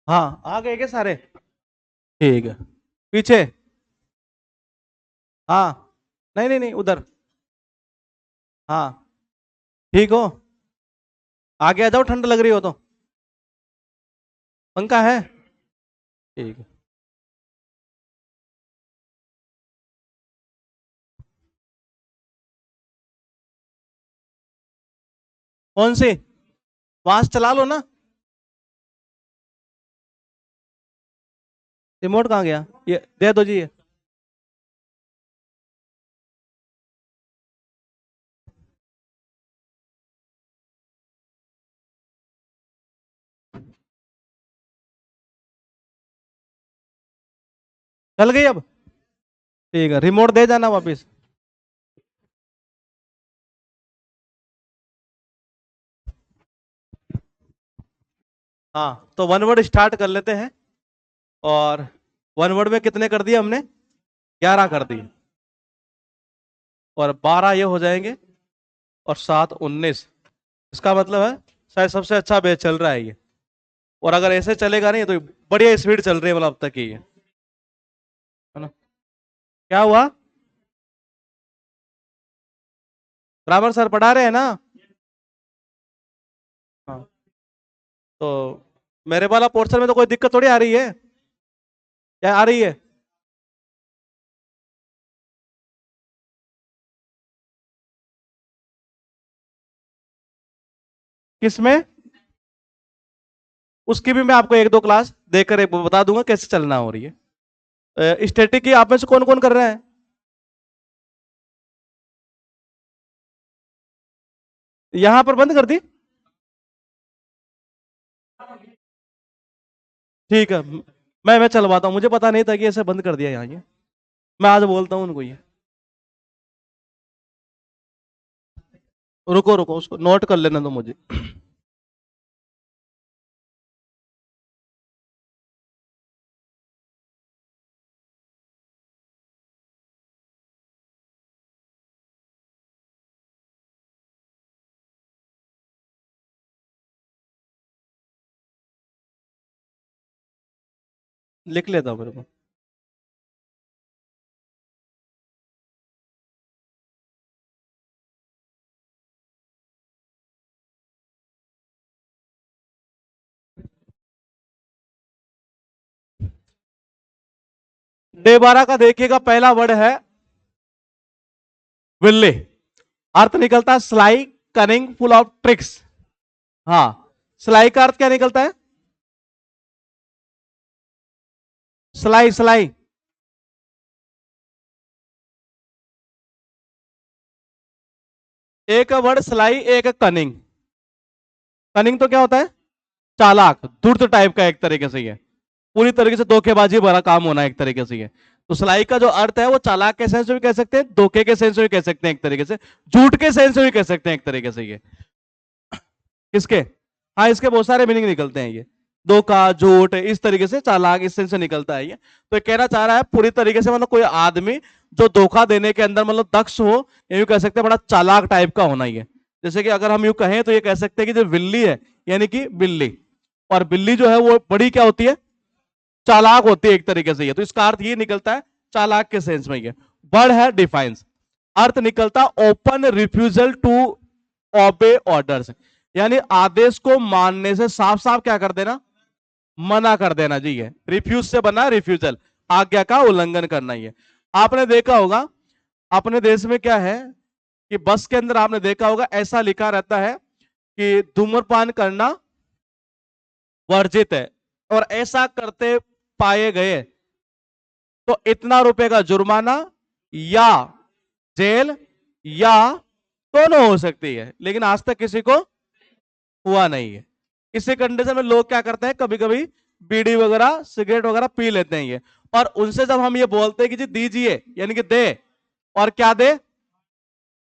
हाँ आ गए क्या सारे? ठीक है। पीछे। हाँ। नहीं नहीं नहीं, उधर। हाँ। ठीक हो? आगे आ जाओ, ठंड लग रही हो तो। पंखा है? ठीक है। कौन सी? वहां से चला लो ना। रिमोट कहाँ गया? ये दे दो जी ये। चल गई अब? ठीक है, रिमोट दे जाना वापिस। हाँ तो वन वर्ड स्टार्ट कर लेते हैं। और वन वर्ड में कितने कर दिए हमने? 11 कर दिए। और 12 ये हो जाएंगे। और 7 19। इसका मतलब है शायद सबसे अच्छा बैच चल रहा है ये। और अगर ऐसे चलेगा नहीं तो बढ़िया स्पीड चल रही है, मतलब अब तक की है ना? क्या हुआ? ग्रामर सर पढ़ा रहे हैं ना? हाँ। तो मेरे वाला पोर्शन में तो कोई दिक्कत थोड़ी आ रही है? क्या आ रही है? किसमें? उसकी भी मैं आपको एक दो क्लास देकर एक बता दूंगा कैसे चलना हो रही है। स्टैटिक की आप में से कौन कौन कर रहे हैं? यहां पर बंद कर दी? ठीक है। मैं चलवाता हूँ, मुझे पता नहीं था कि ऐसे बंद कर दिया यहाँ ये। मैं आज बोलता हूँ उनको ये। रुको रुको, उसको नोट कर लेना दो मुझे। लिख लेता हूँ मेरे को। डे 12 का देखिएगा, पहला वर्ड है विल्ले। अर्थ निकलता है sly, cunning, full of tricks. हाँ। स्लाई का अर्थ क्या निकलता है? Sly sly. एक वर्ड स्लाई, एक कनिंग। कनिंग तो क्या होता है? चालाक, धूर्त टाइप का एक तरीके से ये। पूरी तरीके से धोखेबाजी भरा काम होना एक तरीके से ये। तो सलाई का जो अर्थ है वो चालाक के सेंस में भी कह सकते हैं, धोखे के सेंस में भी कह सकते हैं एक तरीके से, झूठ के सेंस में भी कह सकते हैं एक तरीके से ये। किसके? हाँ, इसके बहुत सारे मीनिंग निकलते हैं ये। धोखा, झूठ, इस तरीके से चालाक इस सेंस से निकलता है ये। तो ये कहना चाह रहा है पूरी तरीके से, मतलब कोई आदमी जो धोखा देने के अंदर मतलब दक्ष हो, ये कह सकते हैं बड़ा चालाक टाइप का होना ही है। जैसे कि अगर हम यूं कहें तो ये कह सकते हैं कि जो बिल्ली है, यानी कि बिल्ली। और बिल्ली जो है वो बड़ी क्या होती है? चालाक होती है एक तरीके से ये। तो इसका अर्थ ये निकलता है चालाक के सेंस में ये। वर्ड है डिफाइंस। अर्थ निकलता open refusal to obey orders, यानी आदेश को मानने से साफ साफ क्या कर देना? मना कर देना जी। ये रिफ्यूज से बना रिफ्यूजल, आज्ञा का उल्लंघन करना ही है। आपने देखा होगा अपने देश में क्या है कि बस के अंदर आपने देखा होगा ऐसा लिखा रहता है कि धूम्रपान करना वर्जित है, और ऐसा करते पाए गए तो इतना रुपए का जुर्माना या जेल या दोनों हो सकती है। लेकिन आज तक किसी को हुआ नहीं है। इसी कंडीशन में लोग क्या करते हैं, कभी कभी बीड़ी वगैरह सिगरेट वगैरह पी लेते हैं ये। और उनसे जब हम ये बोलते हैं कि जी दीजिए, यानी कि दे, और क्या दे?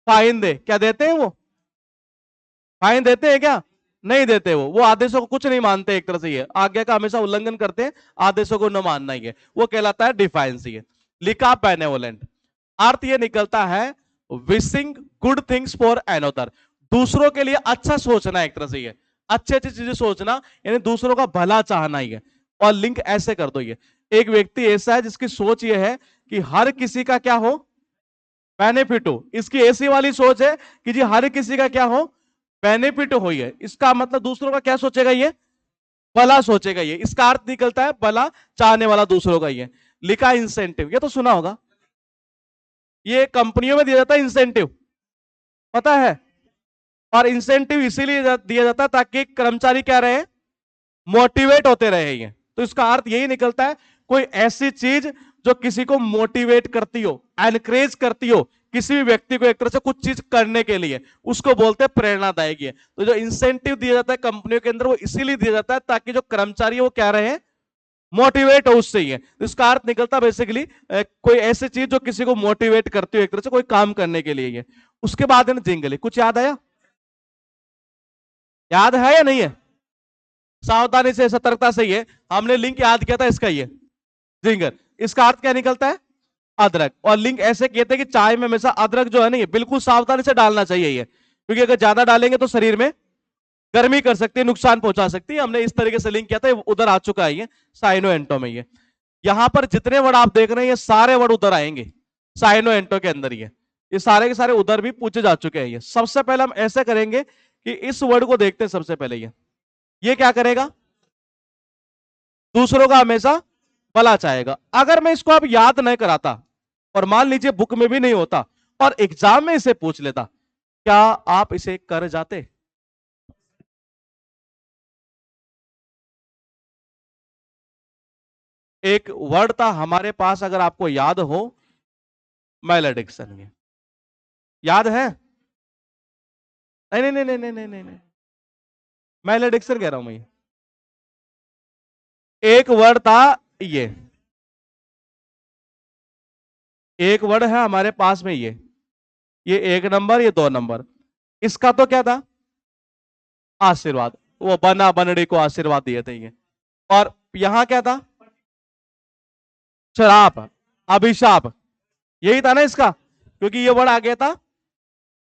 Fine they. क्या देते हैं वो? फाइन देते हैं क्या? नहीं देते। वो आदेशों को कुछ नहीं मानते एक तरह से, ये आज्ञा का हमेशा उल्लंघन करते हैं, आदेशों को न मानना ही है, वो कहलाता है डिफाइंस। ये लिखा बेनेवोलेंट। अर्थ ये निकलता है wishing good things for another, दूसरों के लिए अच्छा सोचना एक तरह से, ये अच्छी अच्छी चीजें सोचना, यानी दूसरों का भला चाहना ही है। और लिंक ऐसे कर दो। ये एक व्यक्ति ऐसा है जिसकी सोच ये है कि हर किसी का क्या हो, बेनिफिट हो। इसकी ऐसी वाली सोच है कि जी हर किसी का क्या हो, बेनिफिट हो। ये इसका मतलब दूसरों का क्या सोचेगा, ये भला सोचेगा। ये इसका अर्थ निकलता है भला चाहने वाला दूसरों का। ये लिखा इंसेंटिव, ये तो सुना होगा, ये कंपनियों में दिया जाता है इंसेंटिव, पता है। और इंसेंटिव इसीलिए दिया जाता है ताकि कर्मचारी क्या रहे, मोटिवेट होते रहे। ये तो इसका अर्थ यही निकलता है, कोई ऐसी चीज जो किसी को मोटिवेट करती हो, एनकरेज करती हो किसी भी व्यक्ति को एक तरह से कुछ चीज करने के लिए, उसको बोलते हैं प्रेरणादायक। है तो जो इंसेंटिव दिया जाता है कंपनियों के अंदर, वो इसीलिए दिया जाता है ताकि जो कर्मचारी है वो क्या रहे, मोटिवेट हो उससे ही है। तो इसका अर्थ निकलता बेसिकली कोई ऐसी चीज जो किसी को मोटिवेट करती हो एक तरह से कोई काम करने के लिए। ये उसके बाद है ना जिंगल, कुछ याद आया, याद है या नहीं है? सावधानी से सतर्कता से, ये हमने लिंक याद किया था इसका, ये जिंगर, इसका अर्थ क्या निकलता है, अदरक। और लिंक ऐसे किए थे कि चाय में हमेशा अदरक जो है ना, ये बिल्कुल सावधानी से डालना चाहिए ये, क्योंकि अगर ज्यादा डालेंगे तो शरीर में गर्मी कर सकती है, नुकसान पहुंचा सकती है। हमने इस तरीके से लिंक किया था, उधर आ चुका है ये साइनो एंटो में। ये यहां पर जितने वर्ड आप देख रहे हैं ये सारे वर्ड उधर आएंगे साइनो एंटो के अंदर। ये सारे के सारे उधर भी पूछे जा चुके हैं। ये सबसे पहले हम ऐसे करेंगे कि इस वर्ड को देखते हैं सबसे पहले। ये क्या करेगा, दूसरों का हमेशा भला चाहेगा। अगर मैं इसको अब याद नहीं कराता और मान लीजिए बुक में भी नहीं होता और एग्जाम में इसे पूछ लेता, क्या आप इसे कर जाते? एक वर्ड था हमारे पास, अगर आपको याद हो, मैलेडिक्शन। याद है? नहीं नहीं नहीं नहीं नहीं नहीं नहीं, मैलेडिक्शन कह रहा हूं मैं। एक वर्ड था ये, एक वर्ड है हमारे पास में ये 1 नंबर, ये 2 नंबर। इसका तो क्या था, आशीर्वाद। वो बना बनड़ी को आशीर्वाद दिए थे ये। और यहां क्या था, श्राप, अभिशाप, यही था ना इसका, क्योंकि ये वर्ड आ गया था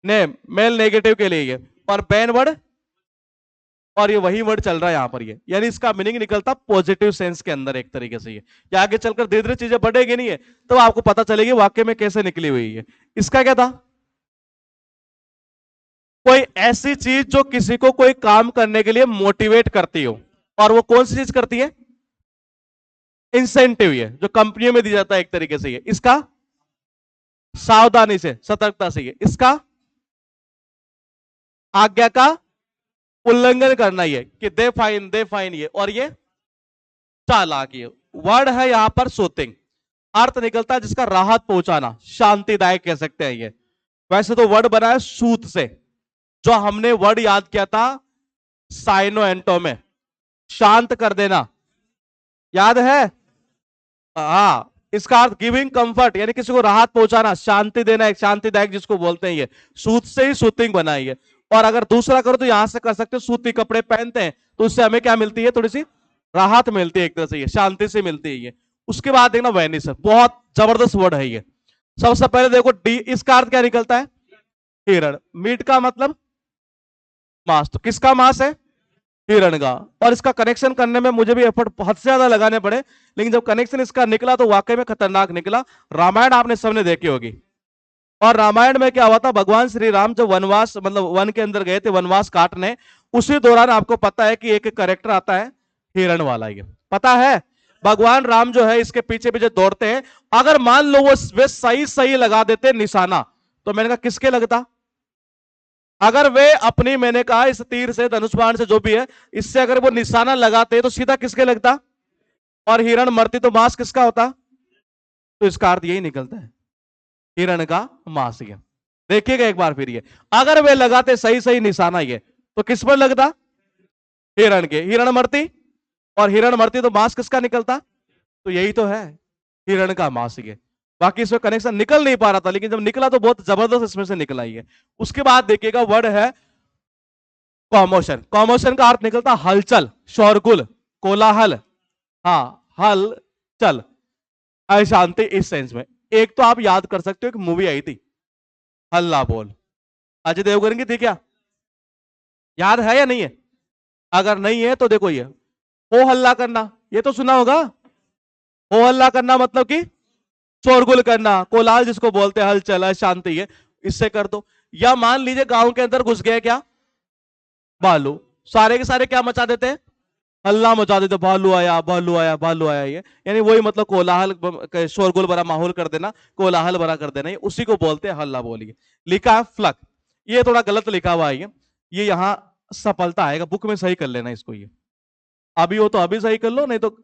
नेम, मेल नेगेटिव के लिए ये, और बैन वर्ड, और ये वही वर्ड चल रहा है यहां पर। ये यानी इसका मीनिंग निकलता पॉजिटिव सेंस के अंदर एक तरीके से। ये आगे चलकर धीरे धीरे चीजें बढ़ेगी नहीं है तो आपको पता चलेगी वाक्य में कैसे निकली हुई है। इसका क्या था, कोई ऐसी चीज जो किसी को कोई काम करने के लिए मोटिवेट करती हो। और वो कौन सी चीज करती है, इंसेंटिव, ये जो कंपनियों में दिया जाता है एक तरीके से। ये इसका सावधानी से सतर्कता से, ये इसका आज्ञा का उल्लंघन करना, ये कि दे फाइन ये, और ये चालाक। ये वर्ड है यहां पर सूथिंग, अर्थ निकलता है जिसका राहत पहुंचाना, शांतिदायक कह सकते हैं ये। वैसे तो वर्ड बना है सूत से, जो हमने वर्ड याद किया था साइनो एंटो में, शांत कर देना, याद है? हाँ, इसका अर्थ गिविंग कंफर्ट, यानी किसी को राहत पहुंचाना, शांति देना, एक शांतिदायक जिसको बोलते हैं। ये सूत से ही सूतिंग बनाई है। और अगर दूसरा करो तो यहां से कर सकते हो, सूती कपड़े पहनते हैं तो उससे हमें क्या मिलती है, थोड़ी सी राहत मिलती है एक तरह से, ये शांति से मिलती है ये। उसके बाद देखना वेनिस, बहुत जबरदस्त वर्ड है ये। सबसे पहले देखो डी, इसका अर्थ क्या निकलता है, हिरण। मीट का मतलब मांस, तो किसका मांस है, हिरण का। और इसका कनेक्शन करने में मुझे भी एफर्ट बहुत से ज्यादा लगाने पड़े, लेकिन जब कनेक्शन इसका निकला तो वाकई में खतरनाक निकला। रामायण आपने सबने देखी होगी, और रामायण में क्या हुआ था, भगवान श्री राम जब वनवास मतलब वन के अंदर गए थे वनवास काटने, उसी दौरान आपको पता है कि एक कैरेक्टर आता है हिरण वाला, ये पता है। भगवान राम जो है इसके पीछे पीछे दौड़ते हैं, अगर मान लो वो वे सही सही लगा देते निशाना, तो मैंने कहा किसके लगता, अगर वे अपनी, मैंने कहा इस तीर से, धनुष बाण से, जो भी है, इससे अगर वो निशाना लगाते तो सीधा किसके लगता, और हिरण मरती तो मांस किसका होता। तो इसका अर्थ यही निकलता है, हिरण का मांस। ये देखिएगा एक बार फिर, ये अगर वे लगाते सही सही निशाना ये, तो किस पर लगता, हिरण के, हिरण मरती, और हिरण मरती तो मांस किसका निकलता। तो यही तो है, हिरण का मांस। ये बाकी इसमें कनेक्शन निकल नहीं पा रहा था, लेकिन जब निकला तो बहुत जबरदस्त इसमें से निकला ही है। उसके बाद देखिएगा वर्ड है कॉमोशन। कॉमोशन का अर्थ निकलता हलचल, शोरगुल, कोलाहल, हाँ हल चल, अशांति, इस सेंस में। एक तो आप याद कर सकते हो, एक मूवी आई थी हल्ला बोल, अजय देवगन की थी, क्या याद है या नहीं है? अगर नहीं है तो देखो, ये हो हल्ला करना, ये तो सुना होगा। हो हल्ला करना मतलब कि शोरगुल करना, कोलाहल जिसको बोलते हैं, हलचल है, शांति है, इससे कर दो। या मान लीजिए गांव के अंदर घुस गए क्या भालू, सारे के सारे क्या मचा देते हैं, हल्ला मचा देते, भालू आया भालू आया भालू आया, ये यानी वही मतलब कोलाहल, शोरगुल भरा माहौल कर देना, कोलाहल भरा कर देना, ये उसी को बोलते हैं हल्ला बोलिए। लिखा है फ्लक, ये थोड़ा गलत लिखा हुआ है ये यहां सफलता आएगा, बुक में सही कर लेना इसको, ये अभी हो तो अभी सही कर लो, नहीं तो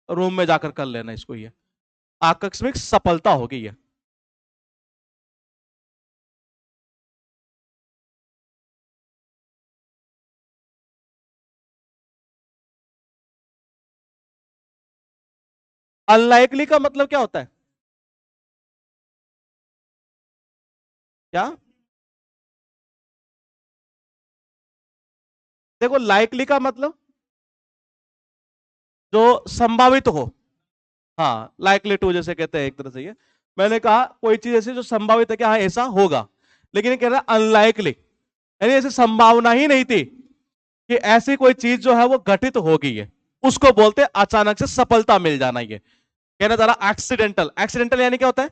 रूम में जाकर कर लेना इसको, ये आकस्मिक सफलता होगी ये। अनलाइकली का मतलब क्या होता है, क्या? देखो लाइकली का मतलब जो संभावित हो, हाँ लाइकली टू जैसे कहते हैं एक तरह से, ये मैंने कहा कोई चीज ऐसी जो संभावित है कि हाँ ऐसा होगा, लेकिन ये कह रहा है अनलाइकली, यानी ऐसी संभावना ही नहीं थी कि ऐसी कोई चीज जो है वो घटित होगी, है उसको बोलते हैं अचानक से सफलता मिल जाना। ये कहना चाह रहा एक्सीडेंटल, एक्सीडेंटल यानी क्या होता है,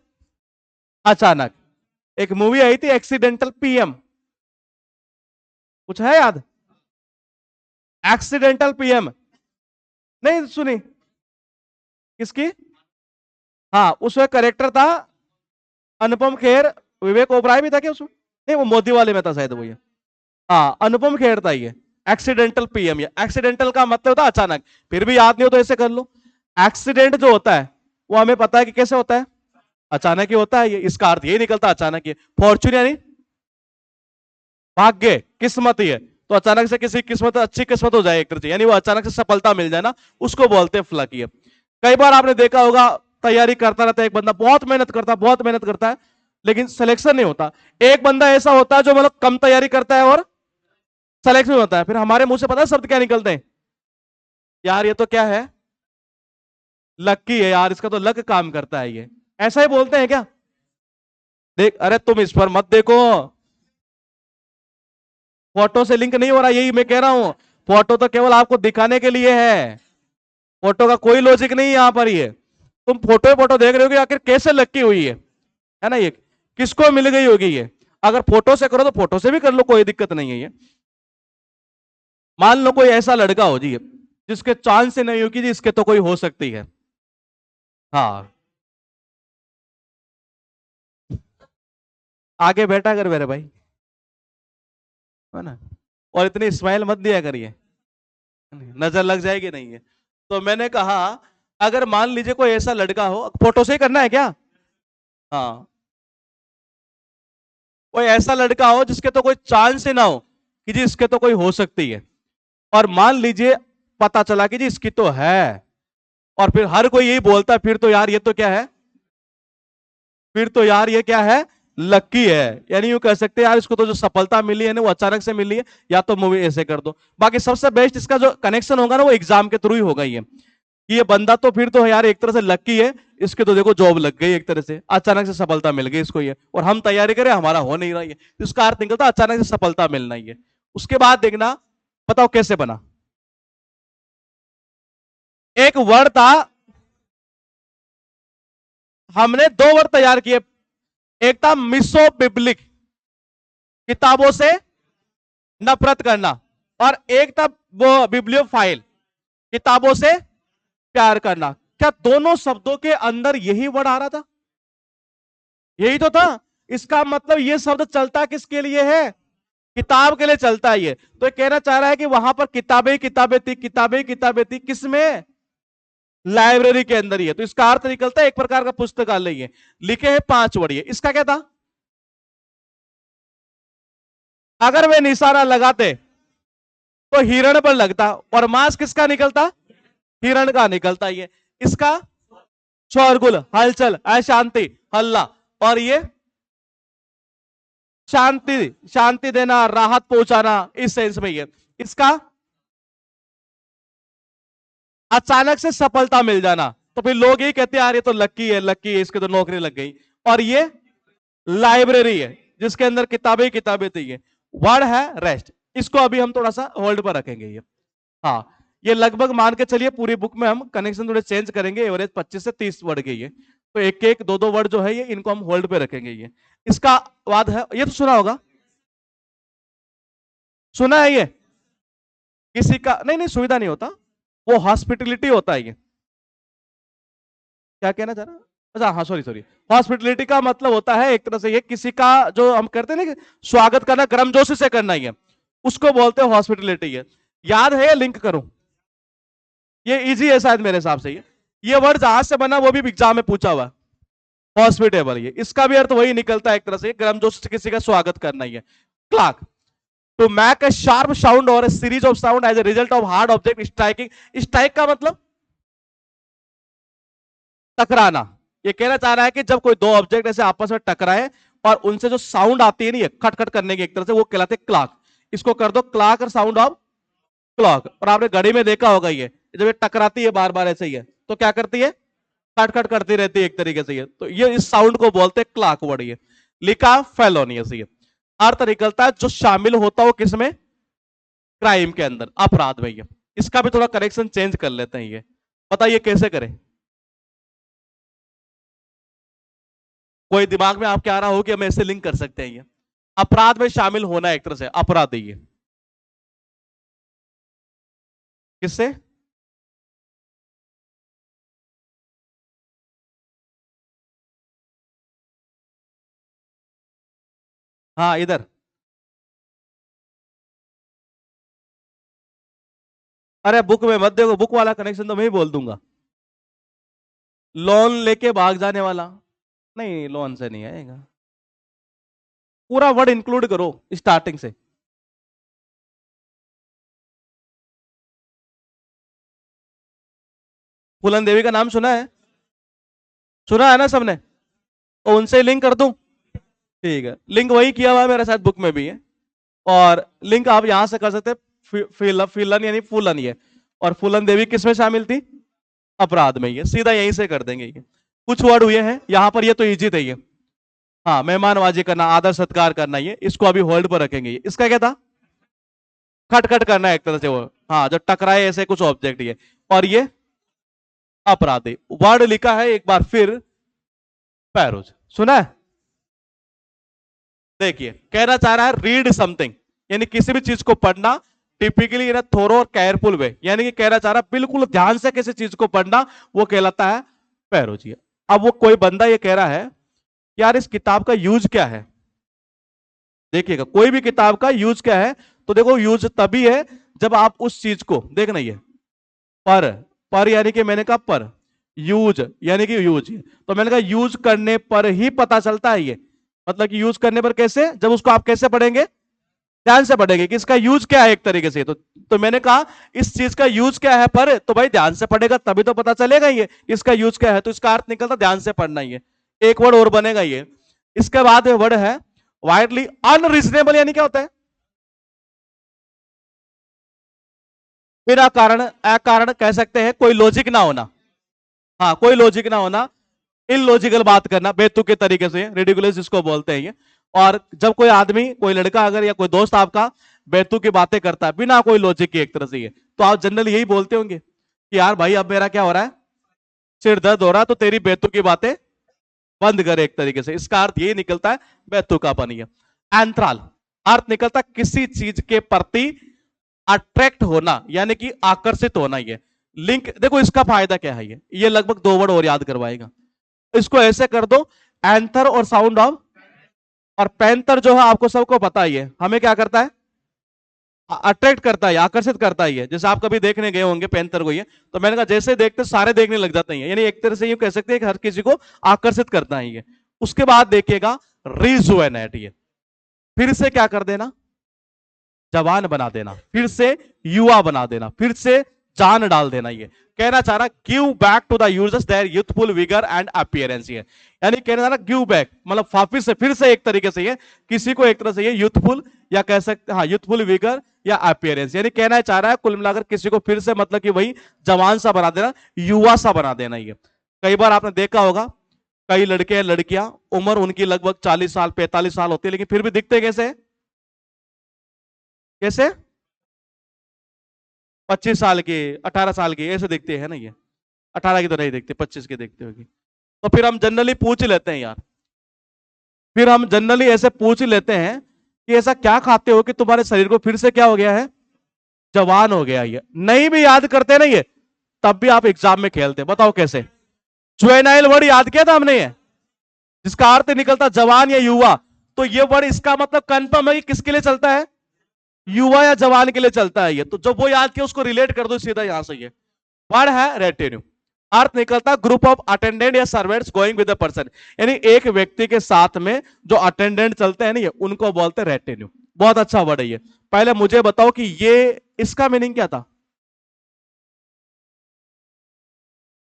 अचानक। एक मूवी आई थी एक्सीडेंटल पीएम, कुछ है याद, एक्सीडेंटल पीएम, नहीं सुनी, किसकी? हाँ उसमें करेक्टर था अनुपम खेर, विवेक ओबराय भी था क्या उसमें, नहीं वो मोदी वाले में था शायद वो, ये हाँ अनुपम खेर था ये। एक्सीडेंटल पीएम, ये एक्सीडेंटल का मतलब होता है अचानक, फिर भी याद नहीं हो तो ऐसे कर लो। एक्सीडेंट जो होता है वो हमें पता है कि कैसे होता है, अचानक ही होता है, ये इसका अर्थ यही निकलता है अचानक ही। फॉर्चून यानी भाग्य, किस्मत ही है, तो अचानक से किसी किस्मत अच्छी किस्मत हो जाए एक तरह से, यानी वो अचानक से सफलता मिल जाए ना, उसको बोलते हैं फ्लक। ये कई बार आपने देखा होगा, तैयारी करता रहता है एक बंदा, बहुत मेहनत करता है, बहुत मेहनत करता है, लेकिन सिलेक्शन नहीं होता। एक बंदा ऐसा होता है जो मतलब कम तैयारी करता है और सिलेक्शन होता है, फिर हमारे मुंह से पता है शब्द क्या निकलते हैं, यार ये तो क्या है, लक्की है यार, इसका तो लक काम करता है, ये ऐसा ही बोलते हैं क्या? देख, अरे तुम इस पर मत देखो, फोटो से लिंक नहीं हो रहा, यही मैं कह रहा हूं, फोटो तो केवल आपको दिखाने के लिए है, फोटो का कोई लॉजिक नहीं है यहां पर। ये तुम फोटो देख रहे हो कि आखिर कैसे लक्की हुई है ना, ये किसको मिल गई होगी, ये अगर फोटो से करो तो फोटो से भी कर लो, कोई दिक्कत नहीं है। ये मान लो कोई ऐसा लड़का हो जी जिसके चांस से नहीं होगी जी, इसके तो कोई हो सकती है, हाँ आगे बैठा कर मेरे भाई, है ना, और इतनी स्माइल मत दिया करिए, नजर लग जाएगी, नहीं है। तो मैंने कहा अगर मान लीजिए कोई ऐसा लड़का हो, फोटो से ही करना है क्या, हाँ कोई ऐसा लड़का हो जिसके तो कोई चांस ही ना हो कि जी इसके तो कोई हो सकती है, और मान लीजिए पता चला कि जी इसकी तो है, और फिर हर कोई यही बोलता है फिर तो यार ये तो क्या है, फिर तो यार ये क्या है, लक्की है, यानी यूं कह सकते हैं यार इसको तो जो सफलता मिली है ना वो अचानक से मिली है, या तो मूवी ऐसे कर दो। बाकी सबसे बेस्ट इसका जो कनेक्शन होगा ना वो एग्जाम के थ्रू ही होगा, ये बंदा तो फिर तो यार एक तरह से लक्की है, इसके तो देखो जॉब लग गई एक तरह से, अचानक से सफलता मिल गई इसको, ये और हम तैयारी करें हमारा हो नहीं रहा, ये तो इसका अर्थ निकलता अचानक से सफलता मिलना ही है। उसके बाद देखना, बताओ कैसे बना, एक वर्ड था, हमने दो वर्ड तैयार किए, एक था मिसो बिब्लिक, किताबों से नफरत करना, और एक था वो बिब्लियोफाइल, किताबों से प्यार करना। क्या दोनों शब्दों के अंदर यही वर्ड आ रहा था, यही तो था। इसका मतलब ये शब्द चलता किसके लिए है, किताब के लिए चलता है ये, तो ये कहना चाह रहा है कि वहां पर किताबें ही किताबें थी, किताबें ही किताबें थी, किसमें, लाइब्रेरी के अंदर ही है, तो इसका अर्थ निकलता है एक प्रकार का पुस्तकालय है। लिखे हैं 5 वर्ड, ये इसका क्या था, अगर वे निशाना लगाते तो हिरण पर लगता, और मांस किसका निकलता, हिरण का निकलता, ये इसका शोरगुल, हलचल, अशांति, हल्ला, और ये शांति, शांति देना, राहत पहुंचाना, इस सेंस में ये इसका अचानक से सफलता मिल जाना, तो फिर लोग यही कहते हैं यार ये तो लक्की है, लक्की है, इसके तो नौकरी लग गई। और ये लाइब्रेरी है जिसके अंदर किताबें किताबें थी, ये वर्ड है रेस्ट, इसको अभी हम थोड़ा सा होल्ड पर रखेंगे ये, हाँ ये लगभग मान के चलिए पूरी बुक में हम कनेक्शन थोड़े चेंज करेंगे, एवरेज 25 से 30 वर्ड के ये, तो एक एक दो दो वर्ड जो है ये इनको हम होल्ड पे रखेंगे। ये इसका बाद है, ये तो सुना होगा, सुना है ये, किसी का नहीं नहीं सुविधा नहीं होता, वो हॉस्पिटलिटी होता है ये। क्या कहना चाह रहा, अच्छा हाँ सॉरी सॉरी, हॉस्पिटलिटी का मतलब होता है एक तरह से ये किसी का जो हम करते हैं ना स्वागत करना गर्मजोशी से करना ही है, उसको बोलते हैं हॉस्पिटलिटी है। याद है, लिंक करूं, ये इजी है शायद मेरे हिसाब से, ये वर्ड जहां से बना वो भी एग्जाम में पूछा हुआ, हॉस्पिटेबल, ये इसका भी अर्थ वही निकलता है एक तरह से, गर्मजोशी से किसी का स्वागत करना ही है। Clack, to make a sharp sound or series of sound as a result of hard object striking. Strike का मतलब टकराना, ये कहना चाह रहा है कि जब कोई दो ऑब्जेक्ट ऐसे आपस में टकराए और उनसे जो साउंड आती है नहीं खट खट करने की एक तरह से, वो कहलाते हैं क्लॉक। इसको कर दो क्लॉक और साउंड ऑफ क्लॉक। और आपने घड़ी में देखा होगा ये जब ये टकराती है बार बार ऐसे ही है तो क्या करती है, खट खट करती रहती है एक तरीके से ये, तो ये इस साउंड को बोलते हैं क्लॉक वर्ड। ये लिखा फेलोनियस, ये अर्थ निकलता है जो शामिल होता हो किसमें, क्राइम के अंदर, अपराध में। ये इसका भी थोड़ा करेक्शन चेंज कर लेते हैं, ये बताइए कैसे करें। कोई दिमाग में आपके आ रहा हो कि हम ऐसे लिंक कर सकते हैं, ये अपराध में शामिल होना एक तरह से अपराध है ये, किससे, हाँ इधर, अरे बुक में मत देखो, बुक वाला कनेक्शन तो मैं ही बोल दूंगा। लोन लेके भाग जाने वाला, नहीं लोन से नहीं आएगा, पूरा वर्ड इंक्लूड करो स्टार्टिंग से। फूलन देवी का नाम सुना है, सुना है ना सबने, तो उनसे लिंक कर दूं, ठीक है, लिंक वही किया हुआ है मेरे साथ, बुक में भी है, और लिंक आप यहां से कर सकते हैं। फिलन यानी फूलन, ये और फूलन देवी किसमें शामिल थी, अपराध में, ये सीधा यहीं से कर देंगे। ये कुछ वर्ड हुए हैं यहां पर, ये तो इजी थे ये, हाँ मेहमानबाजी करना, आदर सत्कार करना, ये इसको अभी होल्ड पर रखेंगे। ये इसका क्या था, खटखट करना एक तरह से वो, हाँ जो टकराए ऐसे कुछ ऑब्जेक्ट, ये और ये अपराधी। वर्ड लिखा है एक बार फिर, पैरोज, सुना है, देखिए कहना चाह रहा है रीड समथिंग, यानी किसी भी चीज को पढ़ना, टिपिकली इन थोरो और केयरफुल वे, यानी कि कहना चाह रहा है बिल्कुल ध्यान से किसी चीज को पढ़ना, वो कहलाता है पैरोजी। अब वो कोई बंदा ये कह रहा है यार इस किताब का यूज क्या है, देखिएगा कोई भी किताब का यूज क्या है, तो देखो यूज तभी है जब आप उस चीज को देखना, ये पर यानी कि मैंने कहा पर, यूज यानी कि यूज, तो मैंने कहा यूज करने पर ही पता चलता है ये, मतलब कि यूज करने पर कैसे, जब उसको आप कैसे पढ़ेंगे, ध्यान से पढ़ेंगे कि इसका यूज क्या है एक तरीके से। तो मैंने कहा इस चीज का यूज क्या है पर, तो भाई ध्यान से पढ़ेगा तभी तो पता चलेगा ये इसका यूज क्या है, तो इसका अर्थ निकलता ध्यान से पढ़ना ही है। एक वर्ड और बनेगा ये, इसके बाद वर्ड है वाइडली अनरीजनेबल, यानी क्या होता है, बिना कारण, अकारण कह सकते हैं, कोई लॉजिक ना होना, हाँ कोई लॉजिक ना होना, इलॉजिकल बात करना, बेतुके तरीके से, रेडिकुलस जिसको बोलते हैं ये। और जब कोई आदमी, कोई लड़का अगर या कोई दोस्त आपका बेतुकी बातें करता है बिना कोई लॉजिक की एक तरह से, ये तो आप जनरली यही बोलते होंगे कि यार भाई अब मेरा क्या हो रहा है, सिर दर्द हो रहा है, तो तेरी बेतुकी बातें बंद करे एक तरीके से, इसका अर्थ यही निकलता है बेतुकापन। ये एंथ्राल अर्थ निकलता किसी चीज के प्रति अट्रैक्ट होना, यानी कि आकर्षित होना। ये लिंक देखो, इसका फायदा क्या है, ये लगभग दो वर्ड और याद करवाएगा। इसको ऐसे कर दो, एंथर और साउंड ऑफ, और पैंथर जो है आपको सबको पता ही है हमें क्या करता है, अट्रैक्ट करता है, आकर्षित करता ही है। जैसे आप कभी देखने गए होंगे पैंथर को, ये तो मैंने कहा जैसे देखते सारे देखने लग जाते हैं, यानी एक तरह से ये कह सकते हैं कि हर किसी को आकर्षित करता है ये। उसके बाद देखिएगा रिजुवेनेट, ये फिर से क्या कर देना, जवान बना देना, फिर से युवा बना देना, फिर से जान डाल देना। ये कहना चाह रहा give back to the users their youthful vigour and appearance, ये यानी कहना चाह रहा गिव बैक मतलब वापिस से, फिर से एक तरीके से ये किसी को एक तरह से ये यूथफुल या कह सकते, हाँ यूथफुल विगर या अपीयरेंस, यानी कहना चाह रहा है कुल मिलाकर किसी को फिर से मतलब कि वही जवान सा बना देना, युवा सा बना देना। ये कई बार आपने देखा होगा कई लड़के या लड़कियां उम्र उनकी लगभग 40 साल 45 साल होती है, लेकिन फिर भी दिखते कैसे, कैसे 25 साल के, 18 साल के ऐसे देखते हैं ना ये, 18 की तरह ही देखते, 25 के देखते होगी। तो फिर हम जनरली पूछ ही लेते हैं यार, फिर हम जनरली ऐसे पूछ ही लेते हैं कि ऐसा क्या खाते हो कि तुम्हारे शरीर को फिर से क्या हो गया है, जवान हो गया। ये नहीं भी याद करते ना ये, तब भी आप एग्जाम में खेलते, बताओ कैसे। जुवेनाइल वर्ड याद किया था हमने ये, जिसका अर्थ निकलता जवान या युवा। तो ये वर्ड इसका मतलब कंफर्म है कि किसके लिए चलता है, युवा या जवान के लिए चलता है ये। तो जब वो याद किया उसको रिलेट कर दो सीधा यहां से। ये वर्ड है रेटिन्यू, अर्थ निकलता ग्रुप ऑफ अटेंडेंट या servants going with the person, यानी एक व्यक्ति के साथ में जो अटेंडेंट चलते हैं ना ये, उनको बोलते हैं रेटिन्यू। बहुत अच्छा वर्ड है ये। पहले मुझे बताओ कि ये इसका मीनिंग क्या था।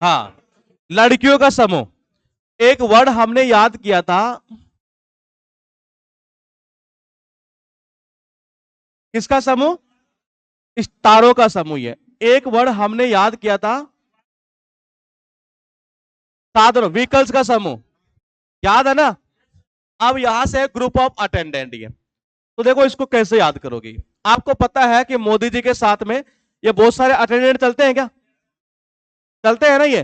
हाँ, लड़कियों का समूह। एक वर्ड हमने याद किया था, किसका समूह, तारों का समूह है। एक वर्ड हमने याद किया था, साधनों व्हीकल्स का समूह, याद है ना। अब यहां से ग्रुप ऑफ अटेंडेंट ये, तो देखो इसको कैसे याद करोगे। आपको पता है कि मोदी जी के साथ में ये बहुत सारे अटेंडेंट चलते हैं क्या, चलते हैं ना ये।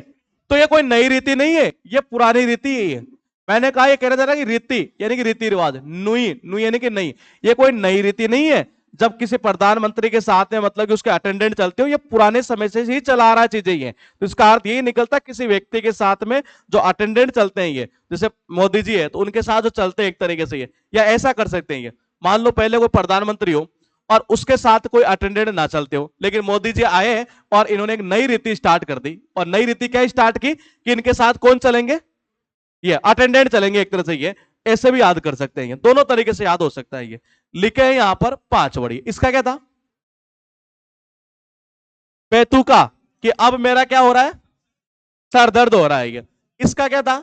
तो ये कोई नई रीति नहीं है, ये पुरानी रीति है ये। मैंने कहा ये कह रहे थे ना कि रीति यानी कि रीति रिवाज, नुई नुई यानी कि नहीं, ये कोई नई रीति नहीं है। जब किसी प्रधानमंत्री के साथ में मतलब कि उसके अटेंडेंट चलते हो, ये पुराने समय से ही चला आ रहा है चीजें ये। तो इसका अर्थ यही निकलता किसी व्यक्ति के साथ में जो अटेंडेंट चलते हैं ये, जैसे मोदी जी है तो उनके साथ जो चलते हैं एक तरीके से ये, या ऐसा कर सकते हैं ये। मान लो पहले कोई प्रधानमंत्री हो और उसके साथ कोई अटेंडेंट ना चलते हो, लेकिन मोदी जी आए और इन्होंने एक नई रीति स्टार्ट कर दी। और नई रीति क्या स्टार्ट की कि इनके साथ कौन चलेंगे, ये अटेंडेंट चलेंगे एक तरह से। ये ऐसे भी याद कर सकते हैं, ये दोनों तरीके से याद हो सकता है। ये लिखे हैं यहां पर 5 वर्ड। इसका क्या था, बेतुका, कि अब मेरा क्या हो रहा है, सर दर्द हो रहा है। ये इसका क्या था,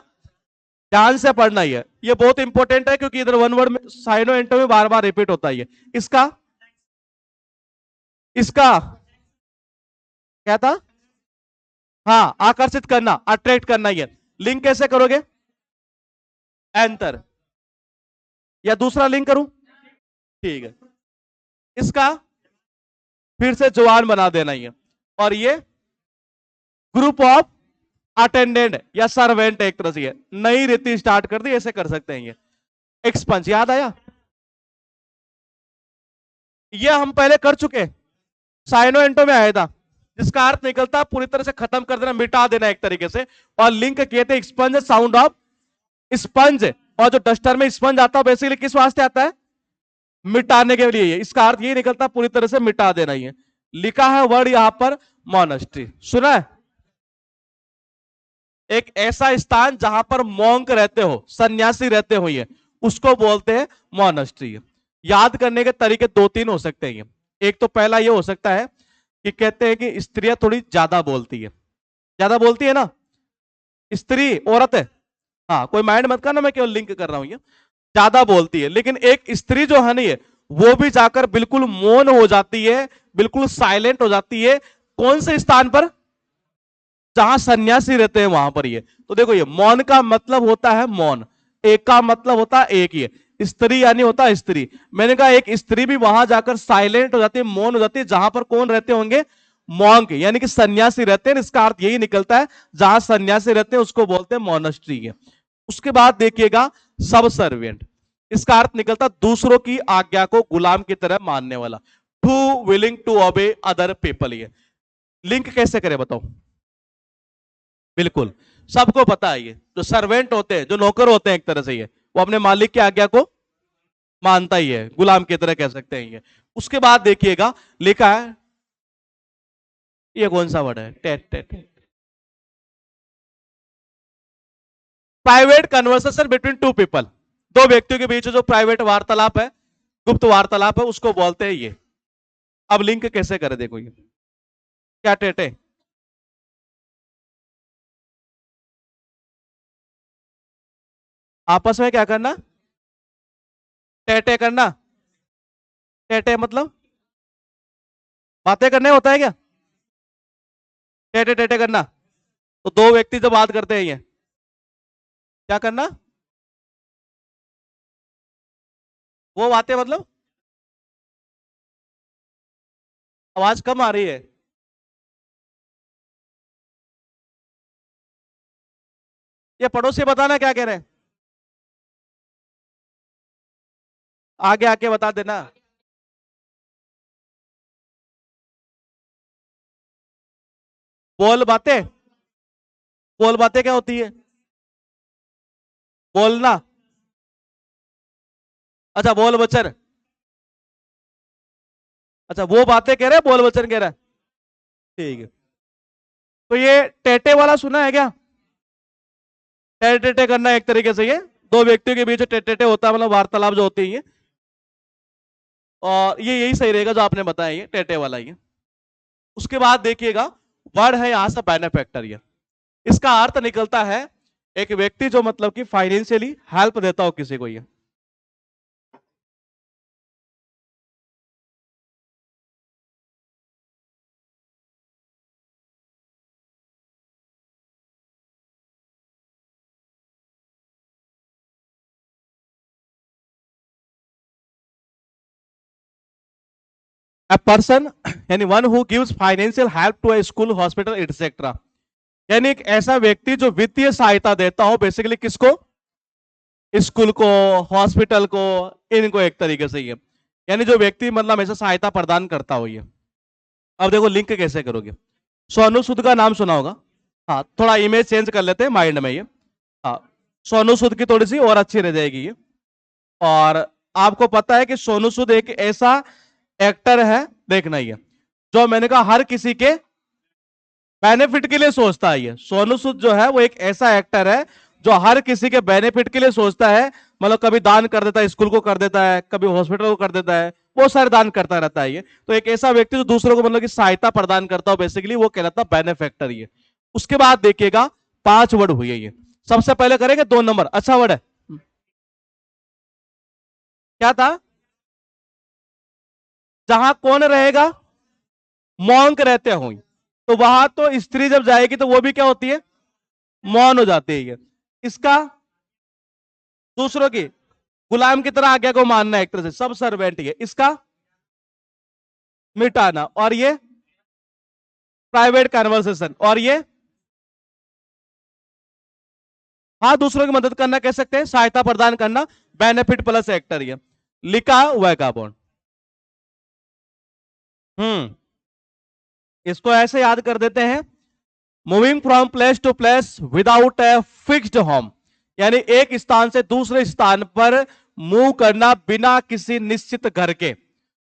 ध्यान से पढ़ना ही है, ये बहुत इंपॉर्टेंट है क्योंकि इधर वन वर्ड में साइनो एंटो में बार बार रिपीट होता है ये। इसका इसका क्या था, हाँ आकर्षित करना, अट्रैक्ट करना। ये लिंक कैसे करोगे, एंटर, या दूसरा लिंक करूं, ठीक है। इसका फिर से जवान बना देना ही है। और ये ग्रुप ऑफ अटेंडेंट या सर्वेंट एक तरह से नई रीति स्टार्ट कर दी, ऐसे कर सकते हैं ये। एक्सपंज याद आया, ये हम पहले कर चुके, साइनो एंटो में आया था, जिसका अर्थ निकलता पूरी तरह से खत्म कर देना, मिटा देना एक तरीके से। और लिंक किए थे एक्सपंज, साउंड ऑफ स्पंज। और जो डस्टर में स्पंज आता है बेसिकली किस वास्ते आता है, मिटाने के लिए। इसका अर्थ ये निकलता पूरी तरह से मिटा देना ही है। लिखा है वर्ड यहां पर मोनेस्ट्री, सुना है, एक ऐसा स्थान जहां पर मॉन्क रहते हो, सन्यासी रहते हो, ये उसको बोलते हैं मोनेस्ट्री। याद करने के तरीके 2-3 हो सकते हैं। एक तो पहला ये हो सकता है कि कहते हैं कि स्त्रियां थोड़ी ज्यादा बोलती है, ज्यादा बोलती है ना स्त्री, औरत है, हाँ कोई माइंड मत करना, मैं केवल लिंक कर रहा हूं, ये ज्यादा बोलती है। लेकिन एक स्त्री जो है ना ये, वो भी जाकर बिल्कुल मौन हो जाती है, बिल्कुल साइलेंट हो जाती है। कौन से स्थान पर, जहां सन्यासी रहते हैं वहां पर। ये तो देखो, ये मौन का मतलब होता है मौन, एक का मतलब होता है एक, ये स्त्री यानी होता है स्त्री। मैंने कहा एक स्त्री भी वहां जाकर साइलेंट हो जाती है, मौन हो जाती है, जहां पर कौन रहते होंगे, मॉन्क यानी कि सन्यासी रहते हैं। इसका अर्थ यही निकलता है जहां सन्यासी रहते हैं उसको बोलते हैं मोनेस्ट्री है। उसके बाद देखिएगा सब सर्वेंट, इसका अर्थ निकलता दूसरों की आज्ञा को गुलाम की तरह मानने वाला, too willing to obey other people. ये लिंक कैसे करें बताओ, बिल्कुल सबको पता है, ये जो सर्वेंट होते हैं, जो नौकर होते हैं एक तरह से, ये वो अपने मालिक की आज्ञा को मानता ही है, गुलाम की तरह कह सकते हैं ये। उसके बाद देखिएगा लिखा है, ये कौन सा वर्ड है, tete-a-tete, private conversation between two people, दो व्यक्तियों के बीच जो प्राइवेट वार्तालाप है, गुप्त वार्तालाप है, उसको बोलते हैं ये। अब लिंक कैसे करें देखो, ये क्या टेटे, आपस में क्या करना, टेटे करना, टेटे मतलब बातें करने होता है क्या, टेटे टेटे करना। तो दो व्यक्ति जब बात करते हैं ये क्या करना, वो बातें मतलब, आवाज कम आ रही है, ये पड़ोसी बताना क्या कह रहे हैं, आगे आके बता देना। बोल बातें, बोल बातें क्या होती है? बोलना। अच्छा बोल वचन। अच्छा वो बातें कह रहे हैं, बोल वचन कह रहा है। ठीक है। तो ये टेटे वाला सुना है क्या? टेटे टेटे करना एक तरीके से ये दो व्यक्तियों के बीच टेटे टेटे होता है, मतलब वार्तालाप जो होती है। और ये यही सही रहेगा जो आपने बताया, ये टेटे वाला ही है। उसके बाद देखिएगा, वर्ड है यहां से बेनिफैक्टर। ये इसका अर्थ निकलता है एक व्यक्ति जो मतलब कि फाइनेंशियली हेल्प देता हो किसी को। ये अ पर्सन यानी one who gives financial help to a school hospital etcetera, यानी एक ऐसा व्यक्ति जो वित्तीय सहायता देता हो बेसिकली किसको, स्कूल को, हॉस्पिटल को, इनको एक तरीके से। ये यानी जो व्यक्ति मतलब हमेशा सहायता प्रदान करता हो। ये अब देखो लिंक कैसे करोगे। सोनू सूद का नाम सुना होगा। हाँ थोड़ा इमेज चेंज कर लेते हैं माइंड में ये। हाँ सोनू सूद की थोड़ी सी और अच्छी रह जाएगी ये। और आपको पता है कि सोनू सूद एक ऐसा एक्टर है, देखना ये, जो मैंने कहा हर किसी के बेनिफिट के लिए सोचता है। ये सोनू सूद जो है वो एक ऐसा एक्टर है जो हर किसी के बेनिफिट के लिए सोचता है। मतलब कभी दान कर देता है, स्कूल को कर देता है, कभी हॉस्पिटल को कर देता है, बहुत सारे दान करता रहता है। ये तो एक ऐसा व्यक्ति जो दूसरों को मतलब की सहायता प्रदान करता हो बेसिकली, वो कहलाता है बेनिफैक्टर। ये उसके बाद देखिएगा 5 वर्ड हुए ये। सबसे पहले करेंगे 2 नंबर, अच्छा वर्ड है, क्या था? जहां कौन रहेगा, मौन रहते हो। तो वहां तो स्त्री जब जाएगी तो वो भी क्या होती है, मौन हो जाती है। ये इसका दूसरों की गुलाम की तरह आज्ञा को मानना है, एक तरह से सब सर्वेंट। ये इसका मिटाना। और ये प्राइवेट कन्वर्सेशन। और ये हाँ दूसरों की मदद करना कह सकते हैं, सहायता प्रदान करना, बेनिफिट प्लस एक्टर। ये लिखा वैगाबॉन्ड। हम्म इसको ऐसे याद कर देते हैं, moving from place to place without a fixed home, यानी एक स्थान से दूसरे स्थान पर मूव करना बिना किसी निश्चित घर के,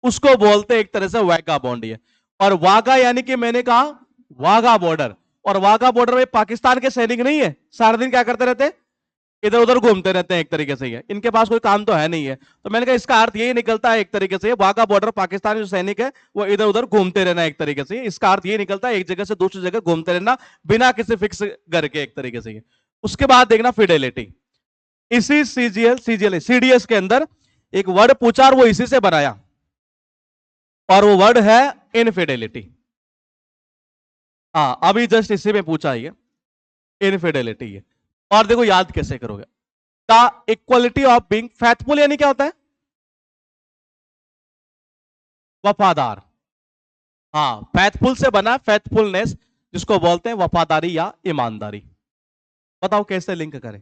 उसको बोलते हैं एक तरह से वाघा बॉन्ड। ये और वाघा यानी कि मैंने कहा वाघा बॉर्डर, और वाघा बॉर्डर में पाकिस्तान के सैनिक नहीं है, सारा दिन क्या करते रहते हैं, इधर उधर घूमते रहते हैं एक तरीके से। ये इनके पास कोई काम तो है नहीं है, तो मैंने कहा इसका अर्थ यही निकलता है एक तरीके से, वाघा बॉर्डर पाकिस्तान जो सैनिक है वो इधर उधर घूमते रहना एक तरीके से। इसका अर्थ ये निकलता है एक जगह से दूसरी जगह घूमते रहना बिना किसी फिक्स घर के एक तरीके से। उसके बाद देखना फिडेलिटी। इसी सीजीएल सीडीएस के अंदर एक वर्ड पूछा और वो इसी से बनाया, और वो वर्ड है इनफिडेलिटी। हाँ अभी जस्ट इसी में पूछा है ये, इनफिडेलिटी। है और देखो याद कैसे करोगे, the equality of being faithful, यानी क्या होता है, वफादार। हाँ फैथफुल से बना फैथफुलनेस, जिसको बोलते हैं वफादारी या ईमानदारी। बताओ कैसे लिंक करें।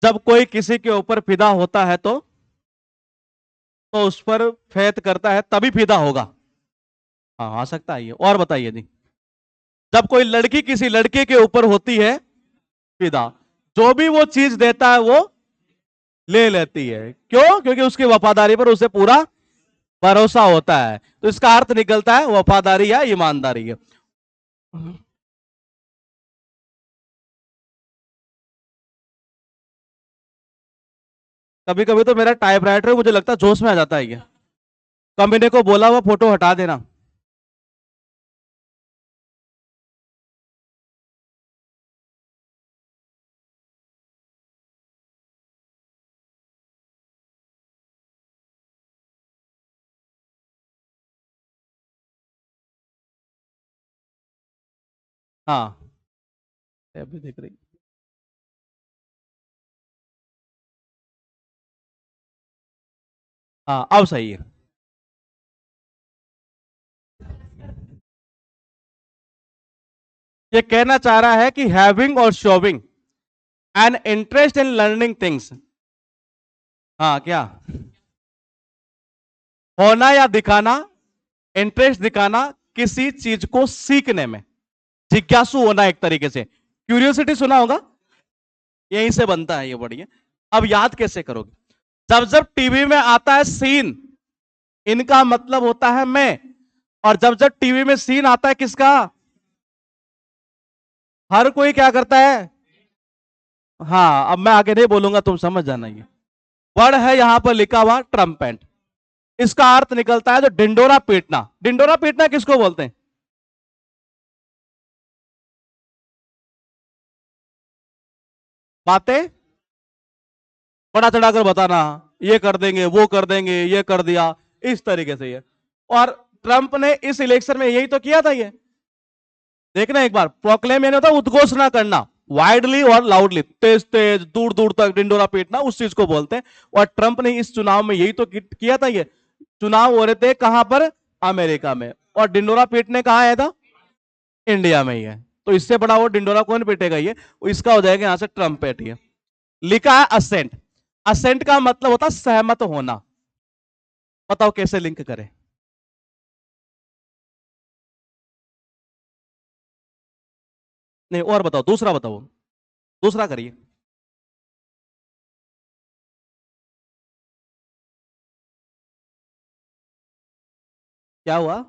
जब कोई किसी के ऊपर फिदा होता है तो उस पर फैत करता है तभी फिदा होगा। हाँ आ सकता है ये, और बताइए जी। जब कोई लड़की किसी लड़के के ऊपर होती है फिदा, जो भी वो चीज देता है वो ले लेती है, क्यों? क्योंकि उसकी वफादारी पर उसे पूरा भरोसा होता है। तो इसका अर्थ निकलता है वफादारी या ईमानदारी है। कभी कभी तो मेरा टाइपराइटर मुझे लगता है जोश में आ जाता है ये। कंपनी को बोला हुआ फोटो हटा देना। हाँ अभी देख रही। हाँ अब सही है। ये कहना चाह रहा है कि हैविंग और showing an interest in learning things. हाँ क्या, होना या दिखाना, इंटरेस्ट दिखाना किसी चीज को सीखने में, जिज्ञासु होना एक तरीके से, क्यूरियोसिटी सुना होगा, यहीं से बनता है ये। बढ़िया। अब याद कैसे करोगे? जब जब टीवी में आता है सीन, इनका मतलब होता है मैं, और जब जब टीवी में सीन आता है किसका, हर कोई क्या करता है। हाँ अब मैं आगे नहीं बोलूंगा, तुम समझ जाना। ये वर्ड है यहां पर लिखा हुआ ट्रम्पेट। इसका अर्थ निकलता है जो डिंडोरा पीटना। डिंडोरा पीटना किसको बोलते हैं? बातें बड़ा चढ़ाकर बताना, ये कर देंगे वो कर देंगे, ये कर दिया, इस तरीके से ये। और ट्रंप ने इस इलेक्शन में यही तो किया था ये। देखना एक बार, प्रोक्लेम यानी होता है उद्घोषणा करना, वाइडली और लाउडली, तेज तेज दूर दूर तक डिंडोरा पीटना, उस चीज को बोलते हैं। और ट्रंप ने इस चुनाव में यही तो किया था ये। चुनाव हो रहे थे कहां पर? अमेरिका में। और डिंडोरा पीटने कहां आया था? इंडिया में ही है। तो इससे बड़ा वो डिंडोरा कौन पीटेगा ये, इसका हो जाएगा यहां से ट्रम्पेट। ये लिखा है असेंट। असेंट का मतलब होता है सहमत होना। बताओ कैसे लिंक करें? नहीं और बताओ, दूसरा बताओ, दूसरा करिए। क्या हुआ?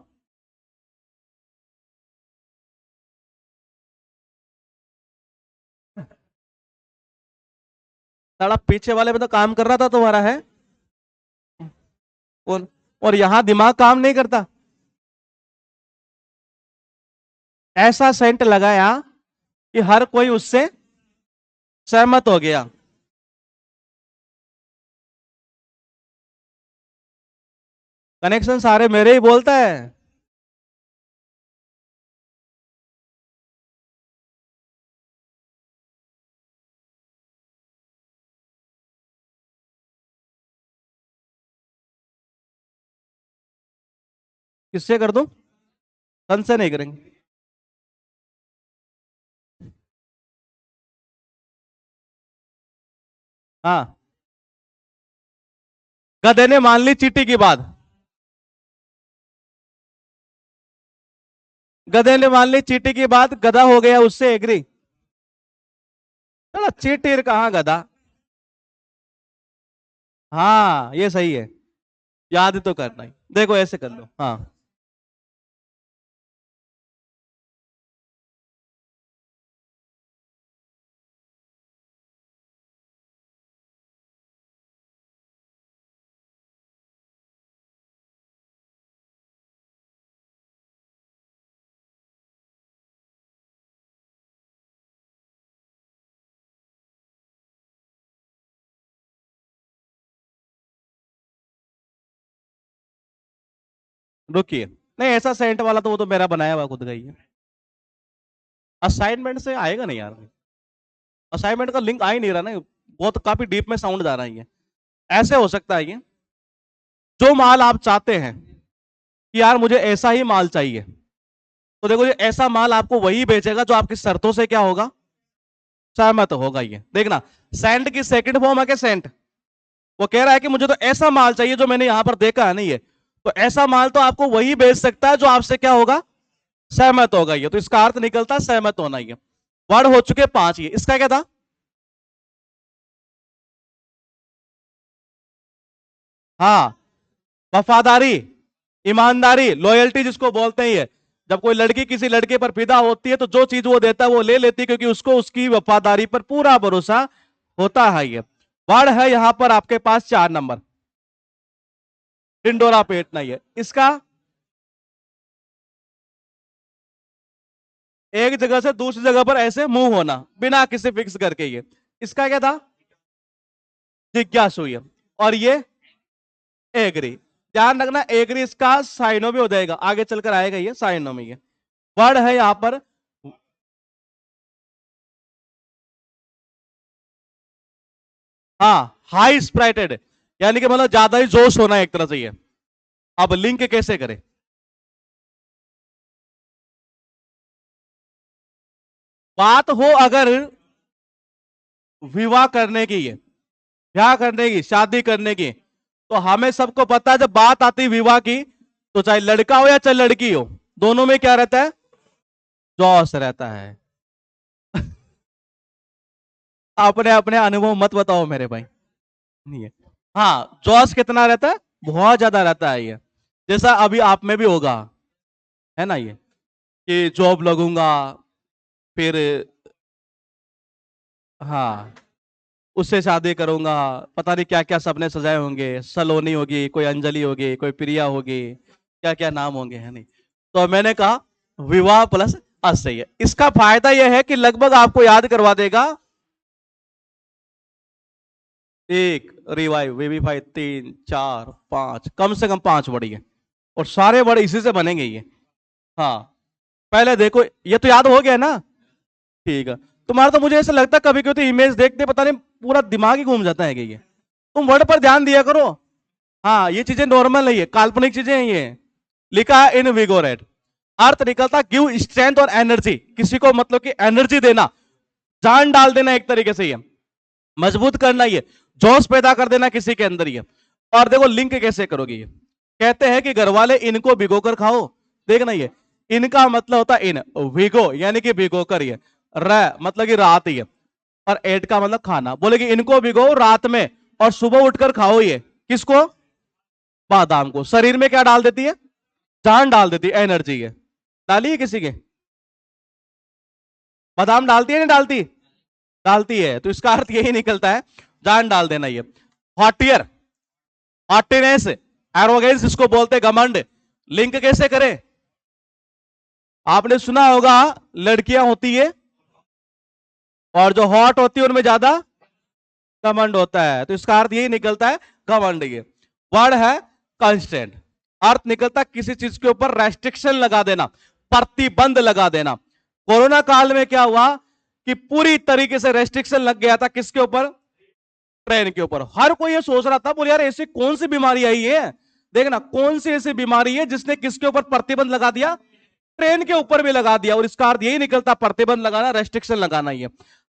साला पीछे वाले में तो काम कर रहा था तुम्हारा है। कौन? और यहां दिमाग काम नहीं करता। ऐसा सेंट लगाया कि हर कोई उससे सहमत हो गया। कनेक्शन सारे मेरे ही बोलता है। किससे कर दूं? सन से नहीं करेंगे। हाँ, गधे ने मान ली चीटी की बात। गधे ने मान ली चीटी की बात, गधा हो गया उससे एग्री। चलो चीटिर कहाँ गधा। हाँ ये सही है। याद तो करना ही, देखो ऐसे कर लो। हाँ रुकिए, नहीं ऐसा सेंट वाला तो वो तो मेरा बनाया हुआ खुद का ही है। असाइनमेंट से आएगा नहीं यार। असाइनमेंट का लिंक आ ही नहीं रहा ना, बहुत काफी डीप में साउंड जा रहा है ये। ऐसे हो सकता है ये, जो माल आप चाहते हैं कि यार मुझे ऐसा ही माल चाहिए, तो देखो ये ऐसा माल आपको वही बेचेगा जो आपकी शर्तों से क्या होगा, सहमत होगा। ये देखना, सेंट की सेकंड फॉर्म है क्या सेंट। वो कह रहा है कि मुझे तो ऐसा माल चाहिए जो मैंने यहां पर देखा है नहीं है। तो ऐसा माल तो आपको वही बेच सकता है जो आपसे क्या होगा, सहमत होगा। ये तो इसका अर्थ निकलता है सहमत होना। ये वर्ड हो चुके 5। ये इसका क्या था? हाँ, वफादारी, ईमानदारी, लॉयल्टी जिसको बोलते हैं ये। जब कोई लड़की किसी लड़के पर फिदा होती है तो जो चीज वो देता है वो ले लेती है, क्योंकि उसको उसकी वफादारी पर पूरा भरोसा होता है। ये वर्ड है यहां पर आपके पास 4 नंबर, डिंडोरा पेटना। ही है इसका, एक जगह से दूसरी जगह पर ऐसे मूव होना बिना किसी फिक्स करके। ये इसका क्या था? जिज्ञासु। ये और ये एग्री। ध्यान रखना एग्री इसका साइनो भी हो जाएगा, आगे चलकर आएगा ये साइनो में। ये वर्ड है यहां पर। हाँ, हाई स्प्राइटेड, यानी कि मतलब ज्यादा ही जोश होना है एक तरह से ये। अब लिंक कैसे करें? बात हो अगर विवाह करने की है, ब्याह करने की, शादी करने की, तो हमें सबको पता है जब बात आती है विवाह की, तो चाहे लड़का हो या चाहे लड़की हो, दोनों में क्या रहता है? जॉस रहता है। अपने अपने अनुभव मत बताओ मेरे भाई। नहीं है। हाँ, जॉस कितना रहता है? बहुत ज्यादा रहता है ये। जैसा अभी आप में भी होगा, है ना, ये कि जॉब लगूंगा, फिर हाँ उससे शादी करूंगा, पता नहीं क्या क्या सपने सजाए होंगे, सलोनी होगी, कोई अंजलि होगी, कोई प्रिया होगी, क्या क्या नाम होंगे, है नहीं। तो मैंने कहा विवाह प्लस सही है। इसका फायदा यह है कि लगभग आपको याद करवा देगा। एक रिवाइव, वेबीफाई, 3 4 5, कम से कम 5 वर्ड है, और सारे वर्ड इसी से बनेंगे ये। हाँ, पहले देखो, ये तो याद हो गया ना? ठीक है। तुम्हारा तो मुझे ऐसा लगता है कभी कभी तो इमेज देखते पता नहीं पूरा दिमाग ही घूम जाता है कि ये। तुम वर्ड पर ध्यान दिया करो। हाँ, ये चीजें नॉर्मल नहीं है, काल्पनिक चीजें हैं ये। लिखा है इन विगोरेट, अर्थ निकलता गिव स्ट्रेंथ और एनर्जी, किसी को मतलब कि एनर्जी देना, जान डाल देना एक तरीके से, ये मजबूत करना, ये जोश पैदा कर देना किसी के अंदर ये। और देखो लिंक कैसे करोगे ये। कहते हैं कि घर वाले इनको भिगो कर खाओ। देखना ये, इनका मतलब होता है इन, भिगो यानी कि भिगो कर, ये र मतलब कि रात, ये और एट का मतलब खाना। बोले कि इनको भिगो रात में और सुबह उठकर खाओ। ये किसको? बादाम को। शरीर में क्या डाल देती है? जान डाल देती है, एनर्जी है। डाली है किसी के? बादाम डालती है नहीं डालती? डालती है। तो इसका अर्थ यही निकलता है, जान डाल देना ये। हॉटियर, हॉटीनेस, एरोगेंस इसको बोलते घमंड। लिंक कैसे करें? आपने सुना होगा लड़कियां होती है और जो हॉट होती है उनमें ज्यादा घमंड होता है, तो इसका अर्थ यही निकलता है, घमंड। ये वर्ड है कंस्टेंट, अर्थ निकलता किसी चीज के ऊपर रेस्ट्रिक्शन लगा देना, प्रतिबंध लगा देना। कोरोना काल में क्या हुआ कि पूरी तरीके से रेस्ट्रिक्शन लग गया था, किसके ऊपर? ट्रेन के ऊपर। हर कोई ये सोच रहा था, बोले यार ऐसी कौन सी बीमारी आई है, देखना कौन सी ऐसी बीमारी है जिसने किसके ऊपर प्रतिबंध लगा दिया? ट्रेन के ऊपर भी लगा दिया। और इसका अर्थ यही निकलता, प्रतिबंध लगाना, रेस्ट्रिक्शन लगाना। ये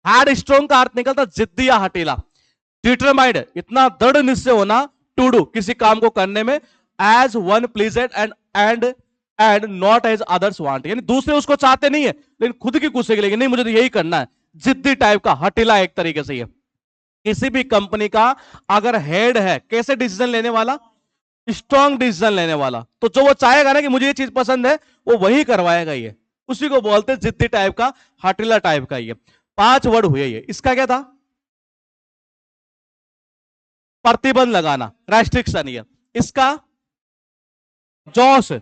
हार्ड स्ट्रॉन्ग का अर्थ निकलता जिद्दी या हटीला, डिटरमाइंड, इतना दृढ़ निश्चय होना टू डू, किसी काम को करने में, as one pleased and not as others want, यानी दूसरे उसको चाहते नहीं है लेकिन खुद की खुशी के लिए नहीं, मुझे तो यही करना है। जिद्दी टाइप का, हटीला एक तरीके से। ये किसी भी कंपनी का अगर हेड है, कैसे डिसीजन लेने वाला? स्ट्रॉन्ग डिसीजन लेने वाला। तो जो वो चाहेगा ना कि मुझे ये चीज पसंद है, वो वही करवाएगा। ये उसी को बोलते हैं जिद्दी टाइप का, हटीला टाइप का। ये 5 वर्ड हुए। ये इसका क्या था? प्रतिबंध लगाना, रेस्ट्रिक्शन। ये इसका जोश,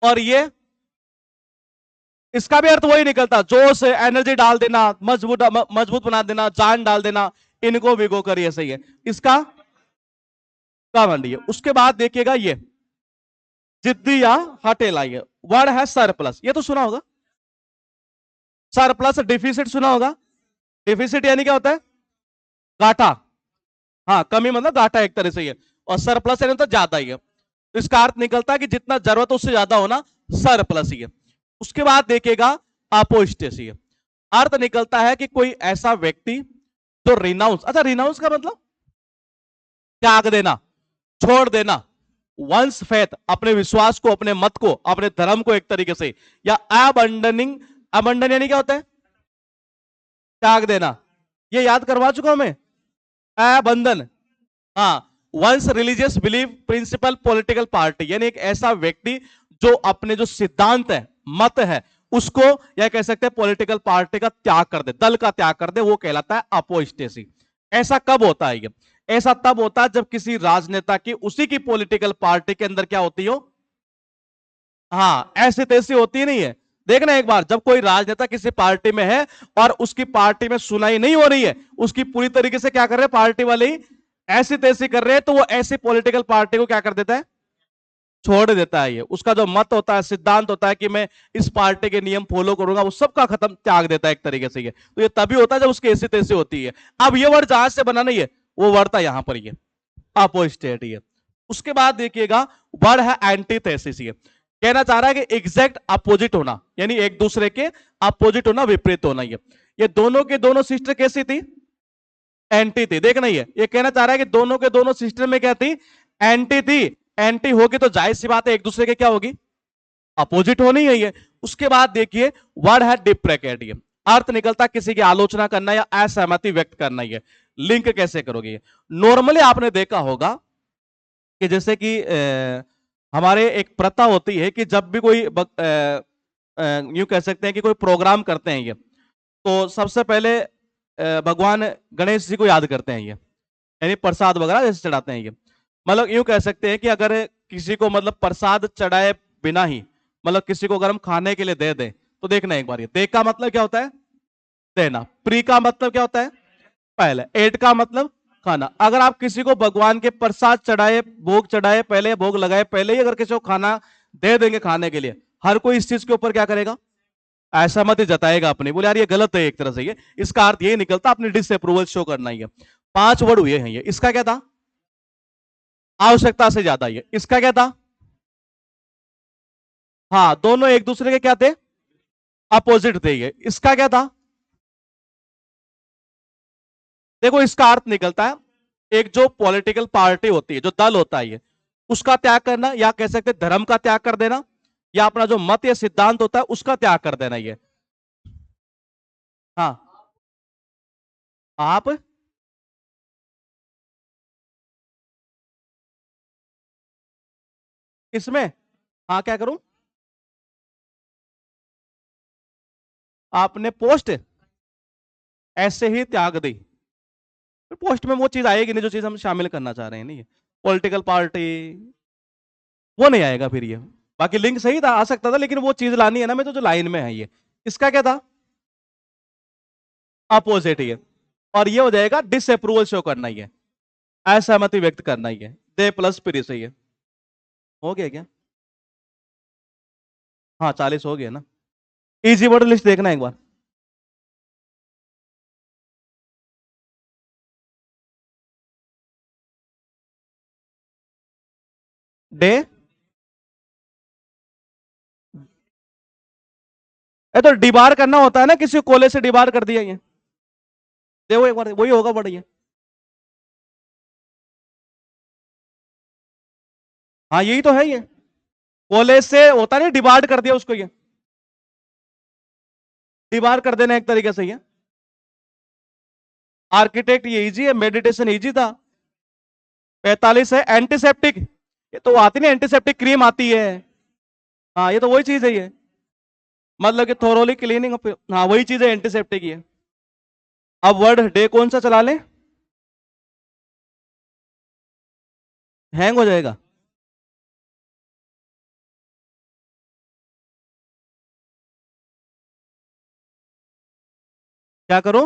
और ये इसका भी अर्थ वही निकलता, जोश, एनर्जी डाल देना, मजबूत बना देना, जान डाल देना, इनको भिगो कर। ये सही है। इसका घमंड। ये उसके बाद देखिएगा ये जिद्दी या हटेला, ये वर्ड है सरप्लस। ये तो सुना होगा, सरप्लस। डिफिसिट सुना होगा। डिफिसिट यानी क्या होता है? घाटा। हाँ, कमी मतलब घाटा एक तरह से। ये और सरप्लस यानी तो ज्यादा ही है। तो इसका अर्थ निकलता है कि जितना जरूरत उससे ज्यादा होना, सरप्लस ही है। उसके बाद देखिएगा अपोस्टेसी, अर्थ निकलता है कि कोई ऐसा व्यक्ति जो रिनाउंस, अच्छा रिनाउंस का मतलब त्याग देना, छोड़ देना, वंस फेथ, अपने विश्वास को, अपने मत को, अपने धर्म को एक तरीके से, या अबंडनिंग, अबंडन यानी क्या होता है? त्याग देना। ये याद करवा चुका हूं मैं, अबंधन। हाँ, one's religious belief, principle, political party, यानी एक ऐसा व्यक्ति जो अपने जो सिद्धांत है, मत है, उसको, या कह सकते हैं पॉलिटिकल पार्टी का त्याग कर दे, दल का त्याग कर दे, वो कहलाता है अपोस्टेसी। ऐसा कब होता है ये? ऐसा तब होता है जब किसी राजनेता की, उसी की पॉलिटिकल पार्टी के अंदर क्या होती हो, हाँ ऐसी तैसी होती नहीं है। देखना एक बार, जब कोई राजनेता किसी पार्टी में है और उसकी पार्टी में सुनाई नहीं हो रही है, उसकी पूरी तरीके से क्या कर रहे हैं पार्टी वाले ही, ऐसी तैसी कर रहे हैं, तो वो ऐसी पॉलिटिकल पार्टी को क्या कर देता है? छोड़ देता है। ये उसका जो मत होता है, सिद्धांत होता है कि मैं इस पार्टी के नियम फॉलो करूंगा, वो सबका खत्म, त्याग देता है एक तरीके से। ये तो ये तभी होता है जब उसकी ऐसी तैसी होती है। अब ये वर्ड जहां से बना नहीं है, वो वर्ड था यहां पर। ये अपोजिट ये। उसके बाद देखिएगा वर्ड है एंटीथेसिस। ये कहना चाह रहा है कि एग्जैक्ट अपोजिट होना, यानी एक दूसरे के अपोजिट होना, विपरीत होना। ये दोनों के दोनों सिस्टर कैसी थी? एंटी थी। देखना ये कहना चाह रहा है कि दोनों के दोनों सिस्टर में क्या थी? एंटी थी। एंटी होगी तो जाहिर सी बात है एक दूसरे के क्या होगी? अपोजिट होनी है ये। उसके बाद देखिए वर्ड है डिप्रेकेट। ये अर्थ निकलता किसी की आलोचना करना या असहमति व्यक्त करना। ये लिंक कैसे करोगे? ये नॉर्मली आपने देखा होगा कि जैसे कि हमारे एक प्रथा होती है कि जब भी कोई यूं कह सकते हैं कि कोई प्रोग्राम करते हैं ये, तो सबसे पहले भगवान गणेश जी को याद करते हैं ये, यानी प्रसाद वगैरह जैसे चढ़ाते हैं ये। मतलब यूं कह सकते हैं कि अगर किसी को मतलब प्रसाद चढ़ाए बिना ही मतलब किसी को अगर हम खाने के लिए दे दें तो देखना एक बार, ये दे का मतलब क्या होता है? देना। प्री का मतलब क्या होता है? पहले। एट का मतलब खाना। अगर आप किसी को भगवान के प्रसाद चढ़ाए, भोग चढ़ाए पहले, भोग लगाए पहले ही अगर किसी को खाना दे देंगे खाने के लिए, हर कोई इस चीज के ऊपर क्या करेगा? असहमति जताएगा अपनी, बोले यार ये गलत है एक तरह से। ये इसका अर्थ ये निकलता अपनी डिसअप्रूवल शो करना ही है। 5 वर्ड हुए हैं ये। इसका क्या था? आवश्यकता से ज्यादा। ये इसका क्या था? हाँ, दोनों एक दूसरे के क्या थे? अपोजिट थे। ये इसका क्या था? देखो इसका अर्थ निकलता है एक जो पॉलिटिकल पार्टी होती है, जो दल होता है ये, उसका त्याग करना, या कह सकते धर्म का त्याग कर देना, या अपना जो मत या सिद्धांत होता है उसका त्याग कर देना। ये हाँ। आप इसमें हाँ क्या करूं? आपने पोस्ट ऐसे ही त्याग दी, फिर पोस्ट में वो चीज आएगी नहीं जो चीज हम शामिल करना चाह रहे हैं। नहीं, पॉलिटिकल पार्टी वो नहीं आएगा फिर ये। बाकी लिंक सही था, आ सकता था, लेकिन वो चीज लानी है ना, मैं तो जो लाइन में है ये। इसका क्या था? अपोजिट ये। और ये हो जाएगा डिसअप्रूवल शो करना ही है, असहमति व्यक्त करना ही है। दे प्लस फिर सही है। हो गया क्या? हाँ 40 हो गया ना। इजी वर्ड लिस्ट देखना एक बार। डे, ये तो डिबार करना होता है ना, किसी को कोले से डिबार कर दिया ये। देखो एक बार वही होगा बढ़िया। हाँ यही तो है ये। कोले से होता नहीं, डिबार कर दिया उसको ये। डिबार कर देना एक तरीके से ये। आर्किटेक्ट ये इजी है, मेडिटेशन इजी था। 45 है एंटीसेप्टिक। ये तो आती नहीं, एंटीसेप्टिक क्रीम आती है। हाँ ये तो वही चीज है ये, मतलब कि थोरोली क्लीनिंग। हाँ वही चीज है, एंटीसेप्टिक ही है। अब वर्ड डे कौन सा चला लें? हैंग हो जाएगा। क्या करो?